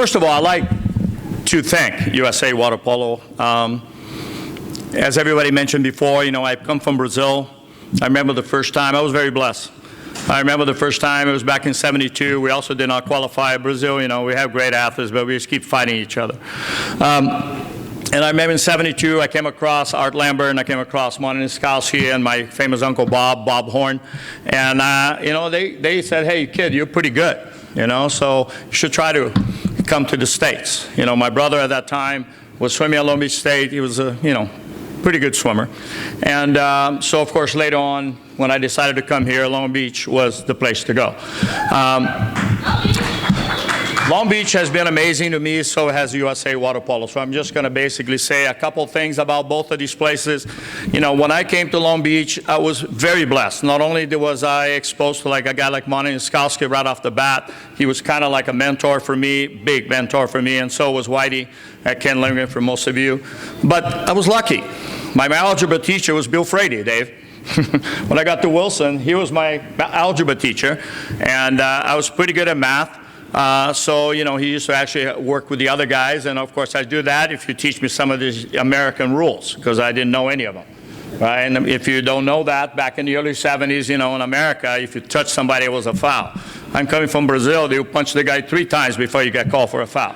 first of all, I'd like to thank USA Water Polo. As everybody mentioned before, I come from Brazil. I remember the first time, I was very blessed. I remember the first time, it was back in '72. We also did not qualify. Brazil, we have great athletes, but we just keep fighting each other. And I remember in '72, I came across Art Lambert, and I came across Monty Niskowski and my famous uncle Bob Horn. And, they said, hey, kid, you're pretty good, so you should try to come to the States. My brother at that time was swimming at Long Beach State. He was a, pretty good swimmer. And so, of course, later on, when I decided to come here, Long Beach was the place to go. Long Beach has been amazing to me, so has USA Water Polo. So I'm just going to basically say a couple things about both of these places. When I came to Long Beach, I was very blessed. Not only was I exposed to like a guy like Monty Niskowski right off the bat, he was kind of like a mentor for me, big mentor for me, and so was Whitey at Ken Lindgren for most of you. But I was lucky. My algebra teacher was Bill Frady, Dave. When I got to Wilson, he was my algebra teacher, and I was pretty good at math. So, he used to actually work with the other guys, and of course I do that if you teach me some of these American rules, because I didn't know any of them. Right? And if you don't know that, back in the early '70s, in America, if you touch somebody, it was a foul. I'm coming from Brazil, they would punch the guy 3 times before you get called for a foul.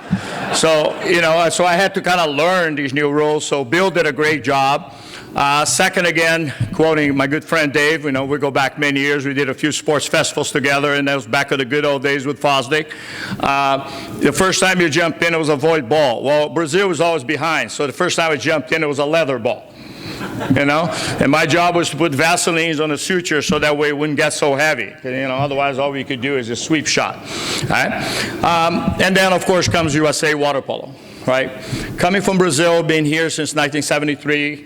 So, so I had to kind of learn these new rules, so Bill did a great job. Second, again, quoting my good friend Dave, we go back many years. We did a few sports festivals together, and that was back in the good old days with Fosdick. The first time you jumped in, it was a void ball. Well, Brazil was always behind, so the first time I jumped in, it was a leather ball. And my job was to put Vaselines on the suture so that way it wouldn't get so heavy. Otherwise all we could do is a sweep shot. Right? And then, of course, comes USA Water Polo. Right? Coming from Brazil, being here since 1973,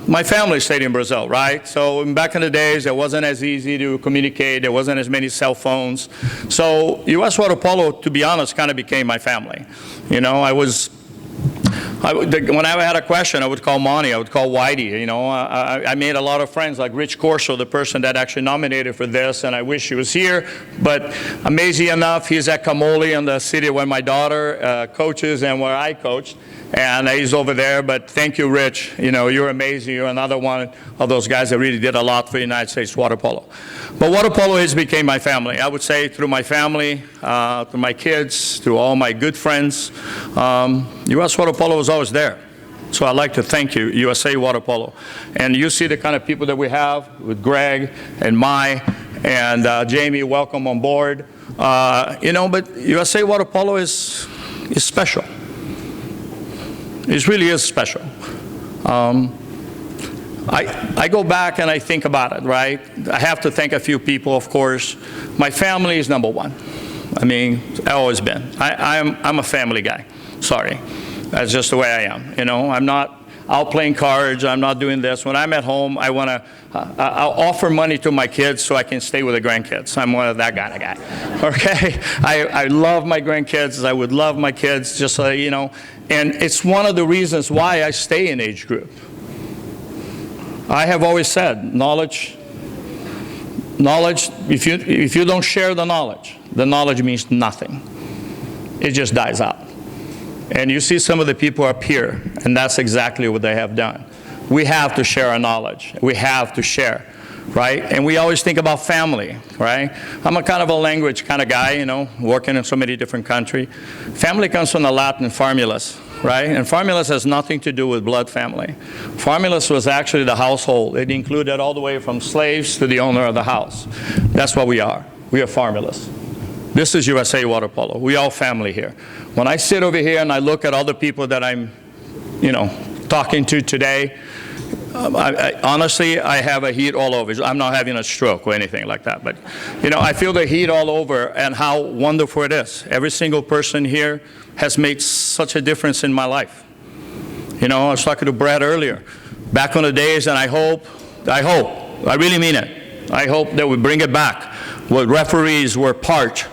my family stayed in Brazil, right? So back in the days, it wasn't as easy to communicate. There wasn't as many cell phones. So US Water Polo, to be honest, kind of became my family. When I had a question, I would call Monty, I would call Whitey. I made a lot of friends, like Rich Corso, the person that actually nominated for this, and I wish he was here. But amazing enough, he's at Camoli in the city where my daughter coaches and where I coached. And he's over there, but thank you, Rich. You're amazing. You're another one of those guys that really did a lot for the United States Water Polo. But Water Polo has become my family. I would say through my family, through my kids, through all my good friends, U.S. Water Polo was always there. So I'd like to thank you, USA Water Polo. And you see the kind of people that we have with Greg and Mai and Jamie, welcome on board. But USA Water Polo is special. It really is special. I go back and I think about it, right? I have to thank a few people, of course. My family is number one. I've always been. I'm a family guy. Sorry. That's just the way I am. I'm not out playing cards. I'm not doing this. When I'm at home, I'll offer money to my kids so I can stay with the grandkids. I'm one of that kind of guy. Okay? I love my grandkids. I would love my kids, just so and it's one of the reasons why I stay in age group. I have always said, knowledge, if you don't share the knowledge means nothing. It just dies out. And you see some of the people up here, and that's exactly what they have done. We have to share our knowledge. We have to share, right? And we always think about family, right? I'm a kind of a language kind of guy, working in so many different countries. Family comes from the Latin famulus, right? And famulus has nothing to do with blood family. Famulus was actually the household. It included all the way from slaves to the owner of the house. That's what we are. We are famulus. This is USA Water Polo. We all family here. When I sit over here and I look at all the people that I'm, talking to today, honestly, I have a heat all over. I'm not having a stroke or anything like that, but I feel the heat all over and how wonderful it is. Every single person here has made such a difference in my life. I was talking to Brad earlier, back on the days, and I hope, I really mean it, I hope that we bring it back, where referees were part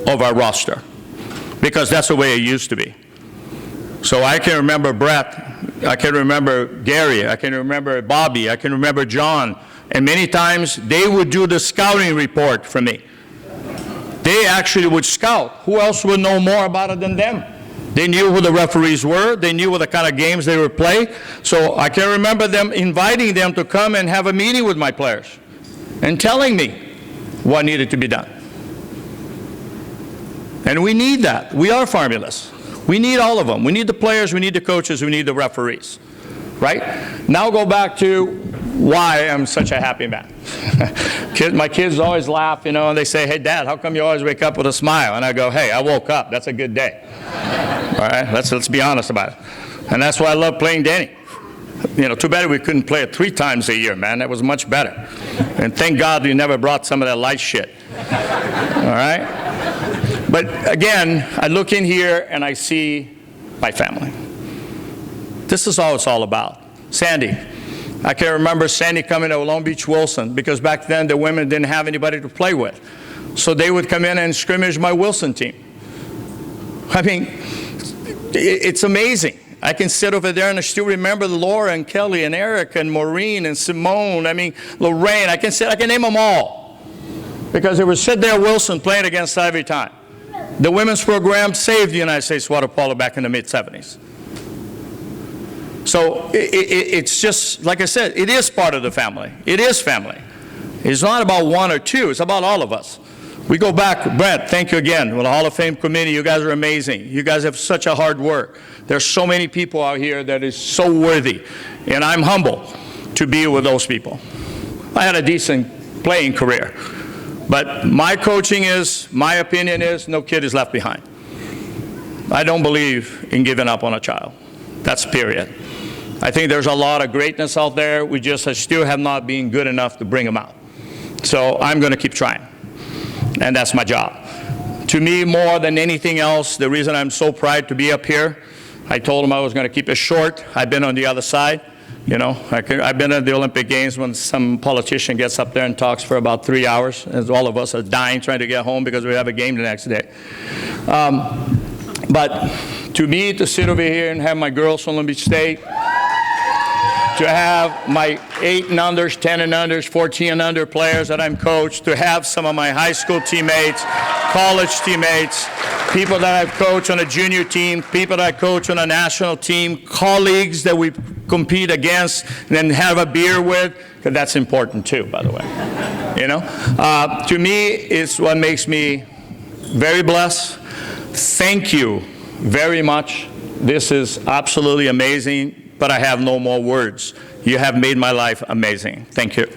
of our roster, because that's the way it used to be. So I can remember Brett, I can remember Gary, I can remember Bobby, I can remember John, and many times they would do the scouting report for me. They actually would scout. Who else would know more about it than them? They knew who the referees were. They knew what the kind of games they would play. So I can remember them inviting them to come and have a meeting with my players and telling me what needed to be done. And we need that. We are formulas. We need all of them. We need the players, we need the coaches, we need the referees. Right? Now go back to why I'm such a happy man. My kids always laugh, and they say, hey, Dad, how come you always wake up with a smile? And I go, hey, I woke up. That's a good day. All right? Let's be honest about it. And that's why I love playing Danny. Too bad we couldn't play it 3 times a year, man. That was much better. And thank God you never brought some of that light shit. All right? But again, I look in here and I see my family. This is all it's all about. Sandy. I can remember Sandy coming to Long Beach Wilson, because back then the women didn't have anybody to play with. So they would come in and scrimmage my Wilson team. I mean, it's amazing. I can sit over there and I still remember Laura and Kelly and Eric and Maureen and Simone, Lorraine. I can name them all. Because they would sit there Wilson playing against us every time. The women's program saved the United States water polo back in the mid-'70s. So it's just, like I said, it is part of the family. It is family. It's not about 1 or 2. It's about all of us. We go back. Brent, thank you again. Well, the Hall of Fame committee, you guys are amazing. You guys have such a hard work. There's so many people out here that is so worthy. And I'm humble to be with those people. I had a decent playing career. But my coaching is, my opinion is, no kid is left behind. I don't believe in giving up on a child. That's period. I think there's a lot of greatness out there. We just still have not been good enough to bring them out. So I'm going to keep trying. And that's my job. To me, more than anything else, the reason I'm so proud to be up here, I told them I was going to keep it short. I've been on the other side. I've been at the Olympic Games when some politician gets up there and talks for about 3 hours, as all of us are dying trying to get home because we have a game the next day. But to me, to sit over here and have my girls from Long Beach State, to have my 8 and unders, 10 and unders, 14 and under players that I'm coached, to have some of my high school teammates, college teammates, people that I've coached on a junior team, people that I coach on a national team, colleagues that we compete against and then have a beer with, because that's important too, by the way. To me, it's what makes me very blessed. Thank you very much. This is absolutely amazing, but I have no more words. You have made my life amazing. Thank you.